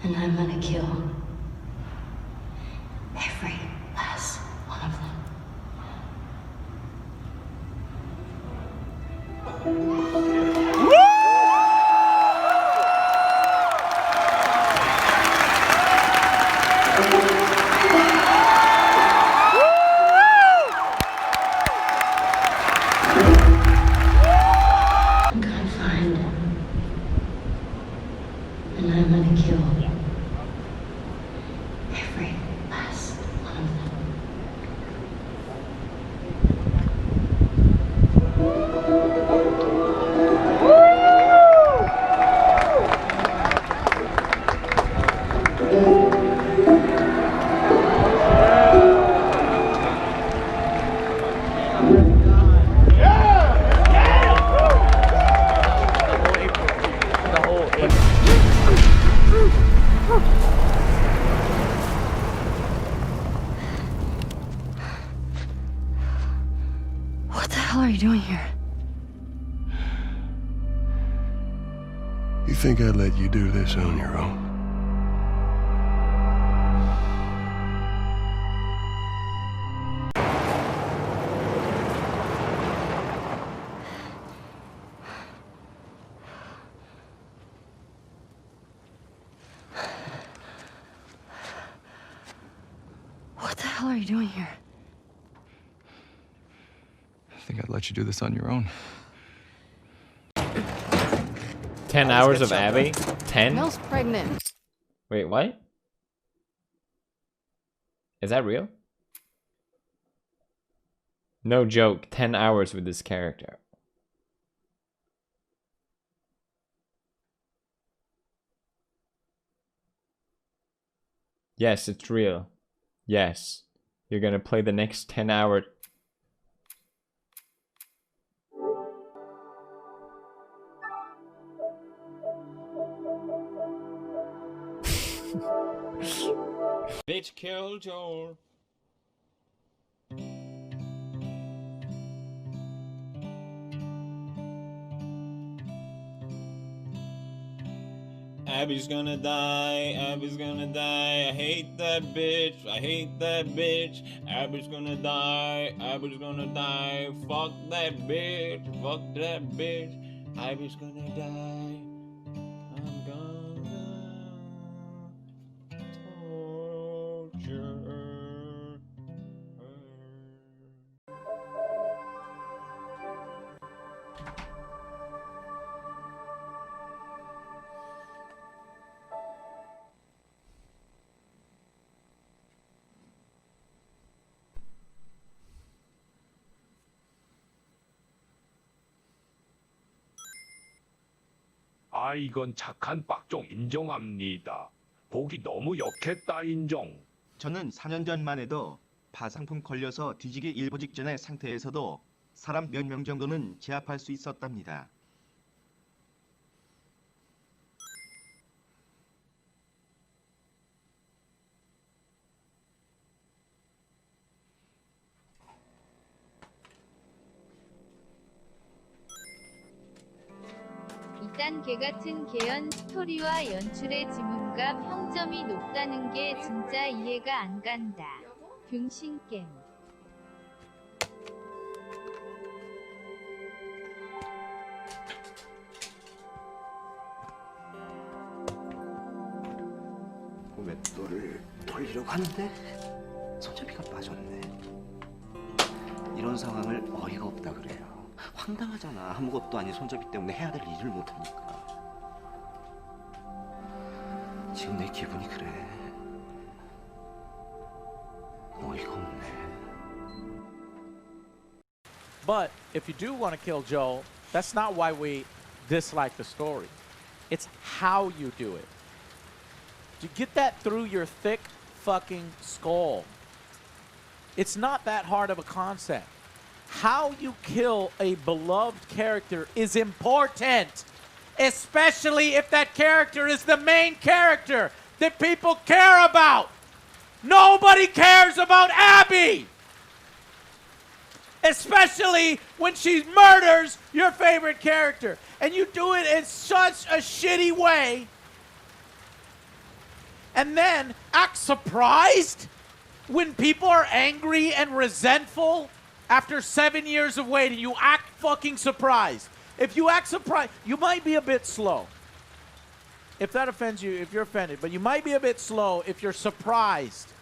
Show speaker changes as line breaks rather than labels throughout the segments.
And I'm gonna kill every last one of them. I'm gonna find and I'm gonna kill every last one of them. What the hell are you doing here?
You think I'd let you do this on your own?
What the hell are you doing here?
I think I'd let you do this on your own.
10 hours of Abby? 10?
Mel's pregnant.
Wait, what? Is that real? No joke, 10 hours with this character. Yes, it's real. Yes. You're gonna play the next 10 hour. Bitch killed Joel. Abby's gonna die, Abby's gonna die. I hate that bitch, I hate that bitch. Abby's gonna die, Abby's gonna die. Fuck that bitch, fuck that bitch. Abby's gonna die. I'm gonna torture her.
아, 이건 착한 빡종 인정합니다. 보기 너무 역했다 인정.
저는 4년 전만 해도 파상풍 걸려서 뒤지기 일보 직전의 상태에서도 사람 몇 명 정도는 제압할 수 있었답니다.
일단 개같은 개연 스토리와 연출의 지문과 평점이 높다는 게 진짜 이해가 안 간다. 병신겜.
맷돌을 돌리려고 하는데 손잡이가 빠졌네. 이런 상황을 어이가 없다 그래요. 황당하잖아. 아무것도 아닌 손잡이 때문에 해야 될 일을 못하니까. 지금 내 기분이 그래. 어이가 없네.
But if you do want to kill Joel, that's not why we dislike the story. It's how you do it. To get that through your thick fucking skull. It's not that hard of a concept. How you kill a beloved character is important, especially if that character is the main character that people care about. Nobody cares about Abby, especially when she murders your favorite character, and you do it in such a shitty way and then act surprised when people are angry and resentful after 7 years of waiting. You act fucking surprised. If you act surprised, you might be a bit slow. If that offends you, if you're offended, but you might be a bit slow if you're surprised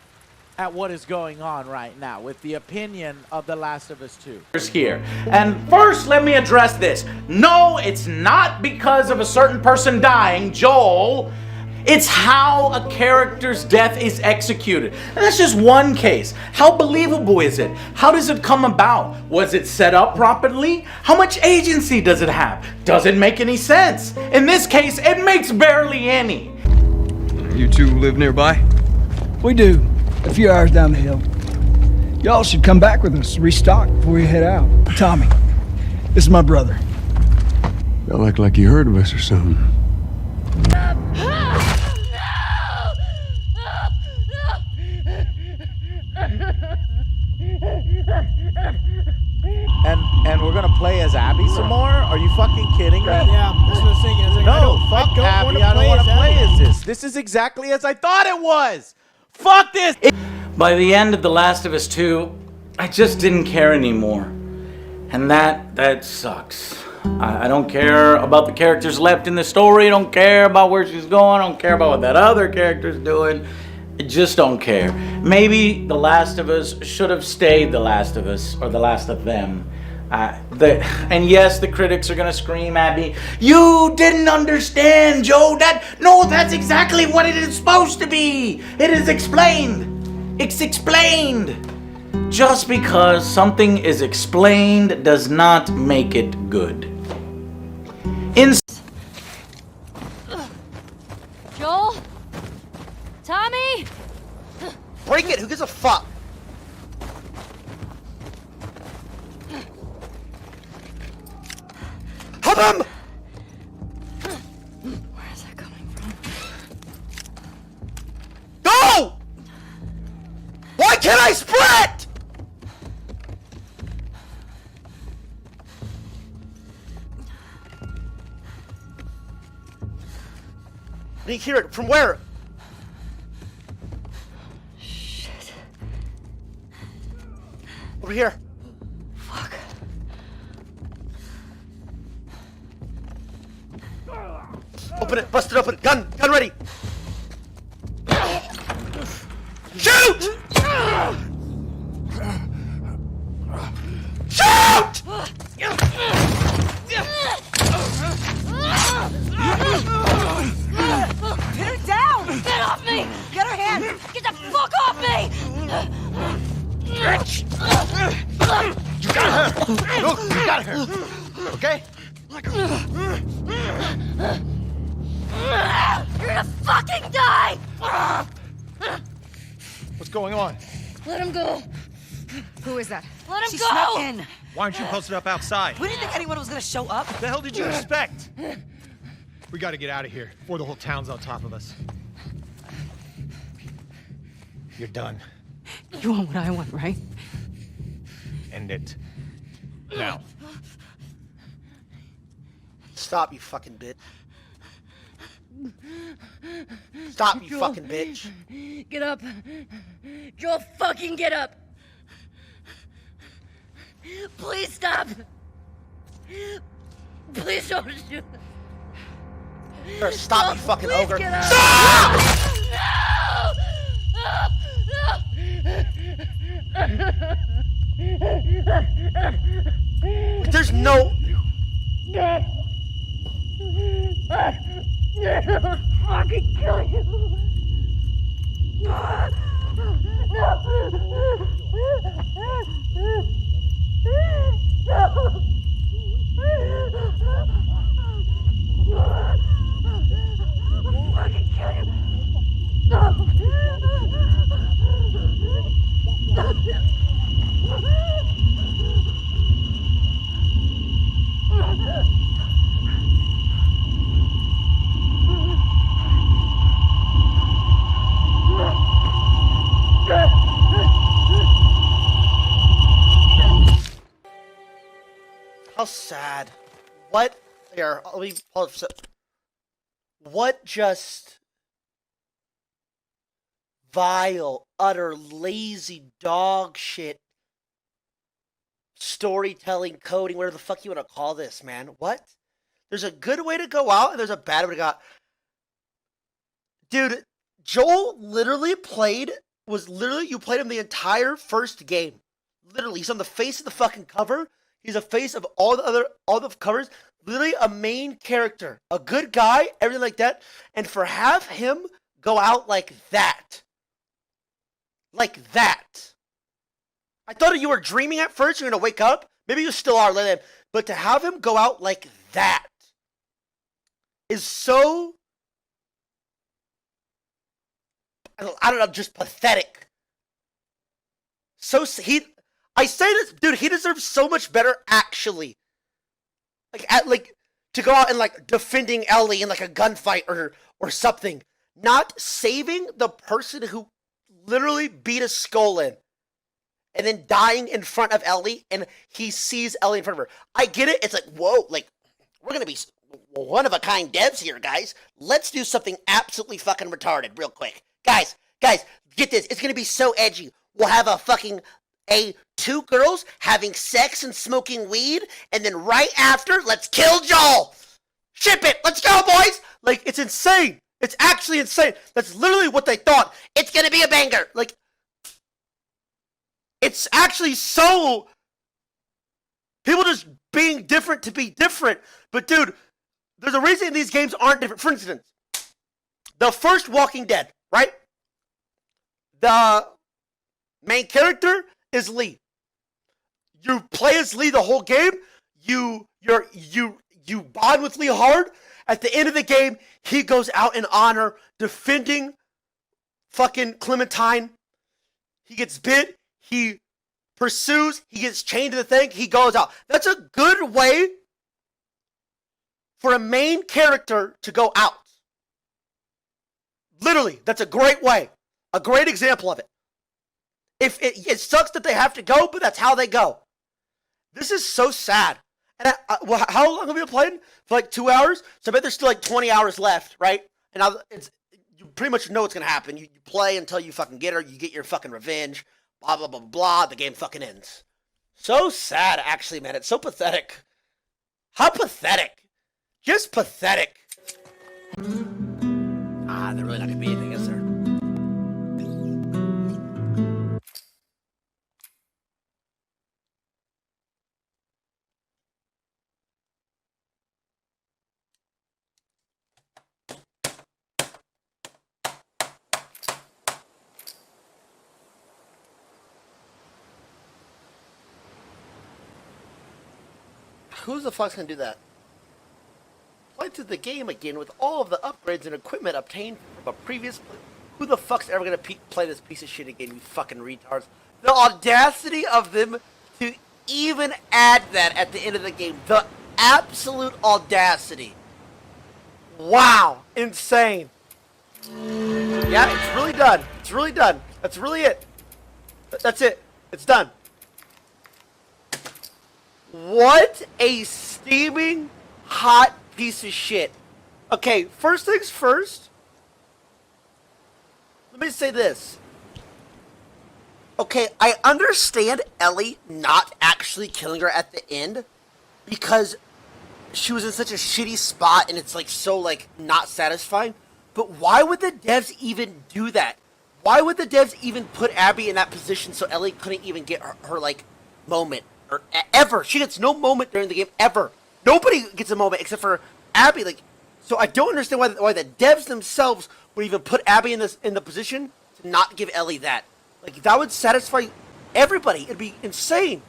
at what is going on right now with the opinion of The Last of Us 2. Here. And first, let me address this. No, it's not because of a certain person dying, Joel. It's how a character's death is executed. And that's just one case. How believable is it? How does it come about? Was it set up properly? How much agency does it have? Does it make any sense? In this case, it makes barely any.
You two live nearby?
We do. A few hours down the hill. Y'all should come back with us, restock before you head out. Tommy, this is my brother.
Y'all act like you heard of us or something.
And we're gonna play as Abby some more? Are you fucking kidding me?
Yeah, that's what I was thinking. I was like,
No, fuck Abby. I don't want to play as this. This is exactly as I thought it was. Fuck this. By the end of The Last of Us 2, I just didn't care anymore. And that sucks. I don't care about the characters left in the story. I don't care about where she's going. I don't care about what that other character's doing. I just don't care. Maybe The Last of Us should have stayed The Last of Us, or The Last of Them. And yes, the critics are gonna scream at me, "You didn't understand, Joe. That's exactly what it is supposed to be. It is explained. It's explained." Just because something is explained does not make it good.
Joel? Tommy?
Break it! Who gives a fuck? Help him!
Where is that coming from?
Go! Why can't I sprint? I didn't hear it. From where?
Shit.
Over here.
Fuck.
Open it. Bust it open. Gun ready. Shoot! Shoot!
Pin her down! Get off me! Get her hand! Get the fuck off me!
You got her! Look, you got her! Okay?
You're gonna fucking die!
What's going on?
Let him go!
Who is that?
Let him
She
go!
snuck in.
Why aren't you posted up outside?
We didn't think anyone was gonna show up.
What the hell did you expect? We gotta get out of here before the whole town's on top of us. You're done.
You want what I want, right?
End it. Now. Stop, you fucking bitch. Stop, you fucking bitch.
Get up! Joel, fucking get up! Please stop! Please don't shoot!
Stop, you fucking
please
ogre.
get up.
Stop! There's no...
I'll fucking kill you!
How sad. What? Here, let me... What just...
vile, utter, lazy dog shit storytelling, coding, whatever the fuck you want to call this, man. What? There's a good way to go out and there's a bad way to go out. Dude, Joel literally you played him the entire first game. Literally, he's on the face of the fucking cover. He's the face of all the covers. Literally a main character, a good guy, everything like that. And for have him go out like that. Like that. I thought you were dreaming at first. You're going to wake up. Maybe you still are. But to have him go out like that is so, I don't know, just pathetic. I say this, dude, he deserves so much better, actually. Like to go out and like defending Ellie in like a gunfight or something. Not saving the person who literally beat a skull in. And then dying in front of Ellie, and he sees Ellie in front of her. I get it. It's like, whoa, like, we're going to be one-of-a-kind devs here, guys. Let's do something absolutely fucking retarded real quick. Guys, get this. It's going to be so edgy. We'll have two girls having sex and smoking weed, and then right after, let's kill Joel. Ship it. Let's go, boys. Like, it's insane. It's actually insane. That's literally what they thought. It's going to be a banger. Like, it's actually so people just being different to be different. But dude, there's a reason these games aren't different. For instance, the first Walking Dead, right? The main character is Lee. You play as Lee the whole game. You bond with Lee hard. At the end of the game, he goes out in honor defending fucking Clementine. He gets bit. He pursues, he gets chained to the thing, he goes out. That's a good way for a main character to go out. Literally, that's a great way. A great example of it. If it sucks that they have to go, but that's how they go. This is so sad. And how long have we been playing? For like 2 hours? So I bet there's still like 20 hours left, right? And you pretty much know what's going to happen. You play until you fucking get her, you get your fucking revenge. Blah, blah, blah, blah, the game fucking ends. So sad, actually, man. It's so pathetic. How pathetic. Just pathetic. They're really not gonna be anything, is there? Who the fuck's gonna do that? Play through the game again with all of the upgrades and equipment obtained from a previous. Who the fuck's ever gonna play this piece of shit again? You fucking retards! The audacity of them to even add that at the end of the game. The absolute audacity. Wow, insane. Yeah, it's really done. It's really done. That's really it. That's it. It's done. What a steaming hot piece of shit. Okay, first things first. Let me say this. Okay, I understand Ellie not actually killing her at the end because she was in such a shitty spot and it's like so like not satisfying. But why would the devs even do that? Why would the devs even put Abby in that position so Ellie couldn't even get her like moment? Or ever. She gets no moment during the game ever. Nobody gets a moment except for Abby. Like, so I don't understand why the devs themselves would even put Abby in the position to not give Ellie that. Like, that would satisfy everybody. It'd be insane.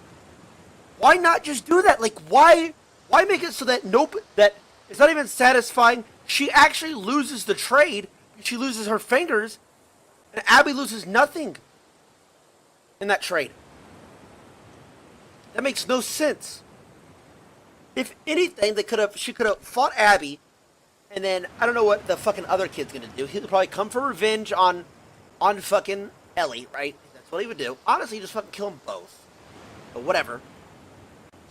Why not just do that? Like, why make it so that that it's not even satisfying? She actually loses the trade. She loses her fingers, and Abby loses nothing in that trade. That makes no sense. If anything, she could have fought Abby, and then I don't know what the fucking other kid's gonna do. He'll probably come for revenge on fucking Ellie, right? That's what he would do. Honestly, just fucking kill them both. But whatever.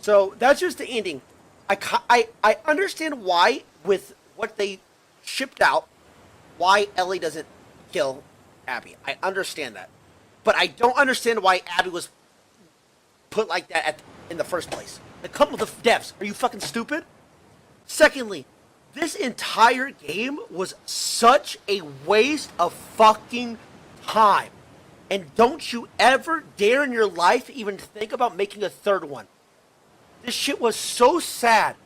So that's just the ending. I understand why with what they shipped out, why Ellie doesn't kill Abby. I understand that. But I don't understand why Abby was put like that in the first place. Like, come with the devs. Are you fucking stupid? Secondly, this entire game was such a waste of fucking time. And don't you ever dare in your life even think about making a third one. This shit was so sad.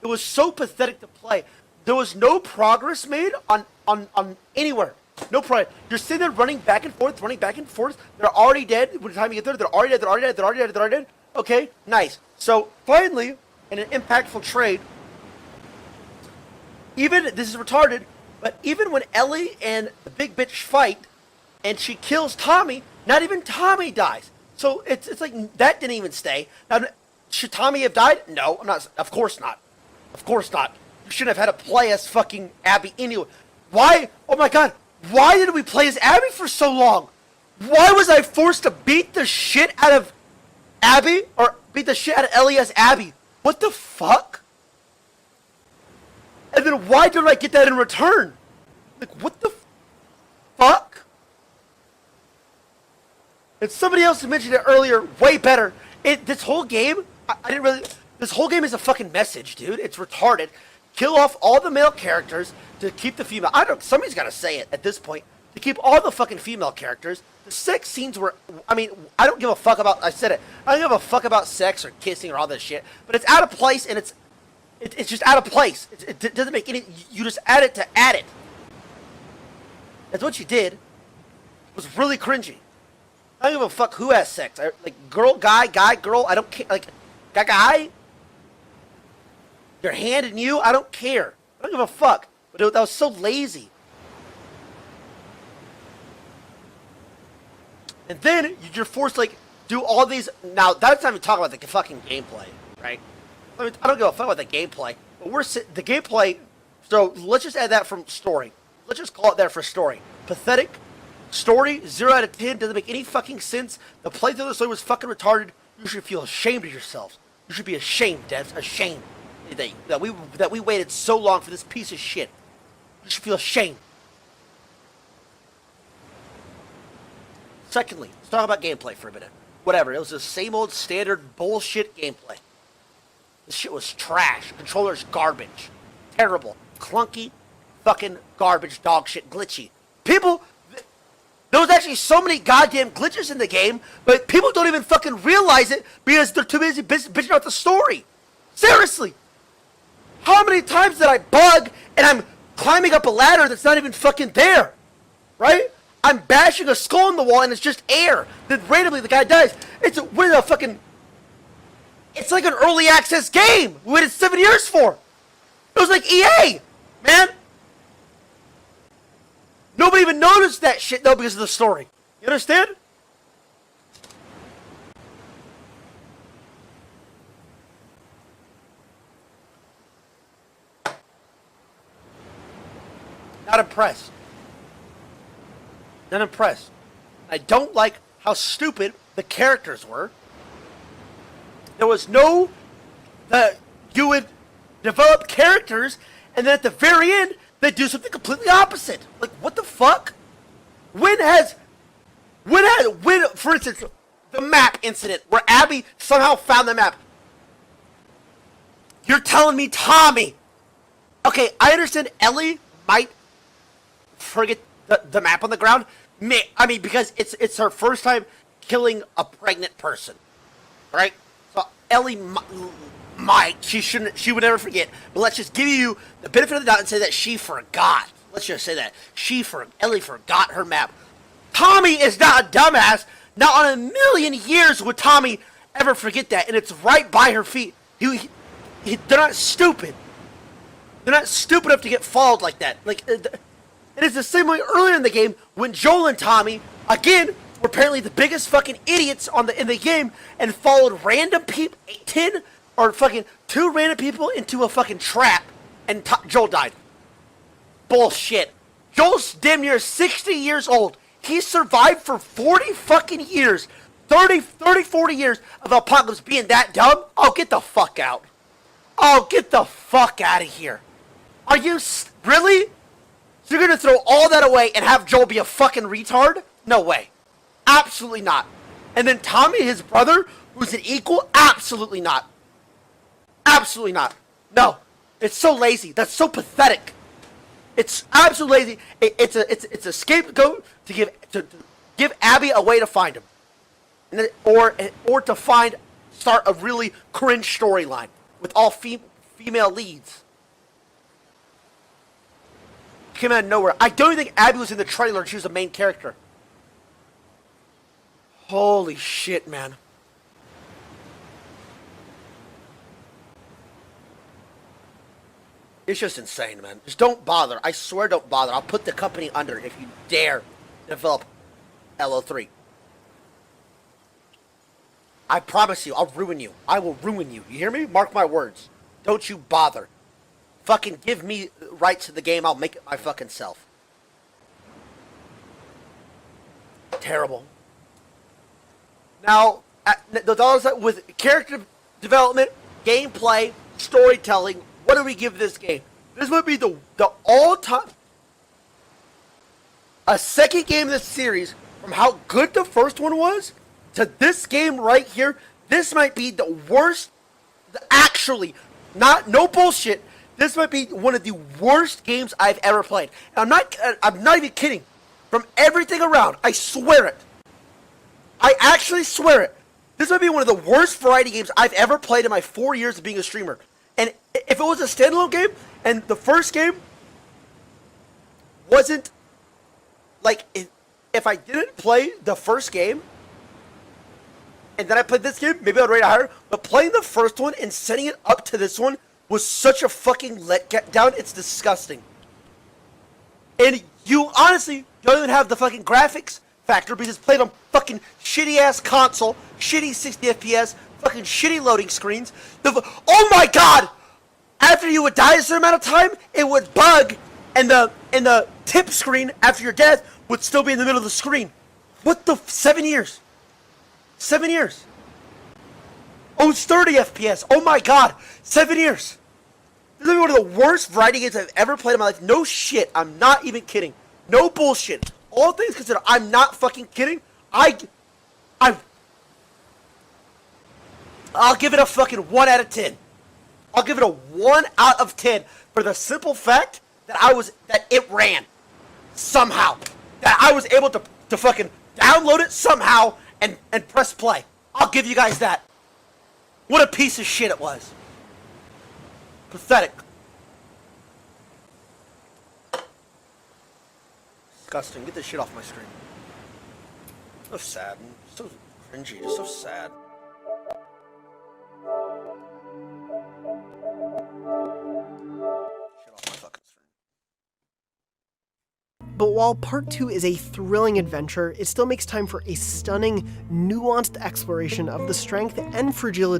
It was so pathetic to play. There was no progress made on anywhere. No progress. You're sitting there running back and forth, They're already dead. By the time you get there, they're already dead. Okay, nice. So, finally, in an impactful trade, even, this is retarded, but even when Ellie and the big bitch fight, and she kills Tommy, not even Tommy dies. So, it's like, that didn't even stay. Now, should Tommy have died? No, I'm not. Of course not. Of course not. You shouldn't have had to play as fucking Abby anyway. Why? Oh my god. Why did we play as Abby for so long? Why was I forced to beat the shit out of Abby? Or beat the shit out of Ellie as Abby? What the fuck? And then why did I get that in return? Like, what the fuck? And somebody else mentioned it earlier, way better. This whole game, I didn't really... This whole game is a fucking message, dude. It's retarded. Kill off all the male characters to keep the female... Somebody's gotta say it at this point. To keep all the fucking female characters. The sex scenes were... I mean, I don't give a fuck about... I said it. I don't give a fuck about sex or kissing or all this shit. But it's out of place, and it's just out of place. It doesn't make any... You just add it to add it. That's what you did. It was really cringy. I don't give a fuck who has sex. Like, girl, guy, girl. I don't care. Like, guy. Your hand and you, I don't care. I don't give a fuck. But that was so lazy. And then you're forced to, like, do all these... Now, that's not even talking about the fucking gameplay, right? I mean, I don't give a fuck about the gameplay. But the gameplay... So, let's just add that from story. Let's just call it there for story. Pathetic. Story, 0 out of 10. Doesn't make any fucking sense. The playthrough of the story was fucking retarded. You should feel ashamed of yourselves. You should be ashamed, devs. Ashamed. That we waited so long for this piece of shit. You should feel ashamed. Secondly, let's talk about gameplay for a minute. Whatever, it was the same old standard bullshit gameplay. This shit was trash. Controller's garbage. Terrible. Clunky. Fucking garbage. Dog shit. Glitchy. People... There was actually so many goddamn glitches in the game, but people don't even fucking realize it because they're too busy bitching about the story. Seriously. How many times did I bug and I'm climbing up a ladder that's not even fucking there? Right? I'm bashing a skull in the wall and it's just air. Then randomly the guy dies. It's like an early access game we waited 7 years for. It was like EA, man. Nobody even noticed that shit though because of the story. You understand? Not impressed. Not impressed. I don't like how stupid the characters were. There was no... You would develop characters, and then at the very end, they do something completely opposite. Like, what the fuck? When, for instance, the map incident, where Abby somehow found the map. You're telling me Tommy... Okay, I understand Ellie might forget the map on the ground. I mean, because it's her first time killing a pregnant person, right? So Ellie she would never forget. But let's just give you the benefit of the doubt and say that she forgot. Let's just say that Ellie forgot her map. Tommy is not a dumbass. Not on a million years would Tommy ever forget that, and it's right by her feet. They're not stupid. They're not stupid enough to get followed like that. Like. It is the same way earlier in the game when Joel and Tommy, again, were apparently the biggest fucking idiots in the game and followed random people, 10 or fucking 2 random people into a fucking trap and Joel died. Bullshit. Joel's damn near 60 years old. He survived for 40 fucking years. 30, 40 years of Apocalypse being that dumb? Oh, get the fuck out. Oh, get the fuck out of here. Are you... Really? So you're gonna throw all that away and have Joel be a fucking retard? No way. Absolutely not. And then Tommy, his brother, who's an equal? Absolutely not. Absolutely not. No. It's so lazy. That's so pathetic. It's absolutely lazy. It's a scapegoat to give Abby a way to find him. Or to start a really cringe storyline with all female leads. Came out of nowhere. I don't even think Abby was in the trailer. She was the main character. Holy shit, man. It's just insane, man. Just don't bother. I swear don't bother. I'll put the company under if you dare develop LO3. I promise you, I'll ruin you. I will ruin you. You hear me? Mark my words. Don't you bother. Fucking give me rights to the game. I'll make it my fucking self. Terrible. Now, the dollars with character development, gameplay, storytelling, what do we give this game? This would be the all-time... A second game in this series, from how good the first one was, to this game right here, this might be the worst... Actually, no bullshit, this might be one of the worst games I've ever played. And I'm not even kidding. From everything around, I swear it. I actually swear it. This might be one of the worst variety games I've ever played in my 4 years of being a streamer. And if it was a standalone game, and the first game wasn't, like, if I didn't play the first game, and then I played this game, maybe I'd rate it higher, but playing the first one and setting it up to this one was such a fucking letdown, it's disgusting. And you honestly don't even have the fucking graphics factor because it's played on fucking shitty-ass console, shitty 60 FPS, fucking shitty loading screens. Oh my god! After you would die a certain amount of time, it would bug, and the tip screen after your death would still be in the middle of the screen. What the 7 years? 7 years. Oh, it's 30 FPS. Oh my god, 7 years. This is one of the worst variety games I've ever played in my life. No shit, I'm not even kidding. No bullshit. All things considered, I'm not fucking kidding. I'll give it a fucking 1 out of 10. I'll give it a 1 out of 10 for the simple fact that it ran somehow. That I was able to fucking download it somehow and press play. I'll give you guys that. What a piece of shit it was. Pathetic. Disgusting. Get this shit off my screen. So sad. So cringy. Just so sad.
But while Part 2 is a thrilling adventure, it still makes time for a stunning, nuanced exploration of the strength and fragility